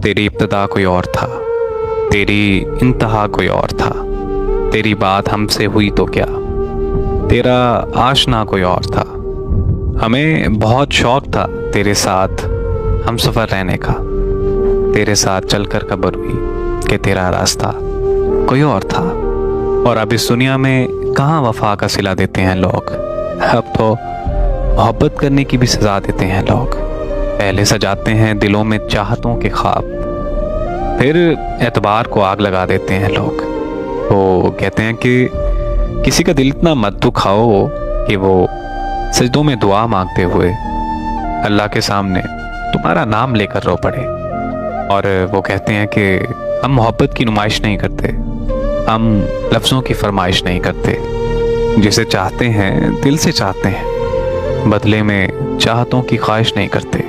तेरी इब्तदा कोई और था, तेरी इंतहा कोई और था। तेरी बात हमसे हुई तो क्या, तेरा आशना कोई और था। हमें बहुत शौक था तेरे साथ हम सफ़र रहने का। तेरे साथ चलकर खबर हुई कि तेरा रास्ता कोई और था। और अब इस दुनिया में कहाँ वफा का सिला देते हैं लोग, अब तो मोहब्बत करने की भी सज़ा देते हैं लोग। पहले सजाते हैं दिलों में चाहतों के ख्वाब, फिर एतबार को आग लगा देते हैं लोग। वो कहते हैं कि किसी का दिल इतना मत दुखाओ कि वो सजदों में दुआ मांगते हुए अल्लाह के सामने तुम्हारा नाम लेकर रो पड़े। और वो कहते हैं कि हम मोहब्बत की नुमाइश नहीं करते, हम लफ्ज़ों की फरमाइश नहीं करते। जिसे चाहते हैं दिल से चाहते हैं, बदले में चाहतों की ख्वाहिश नहीं करते।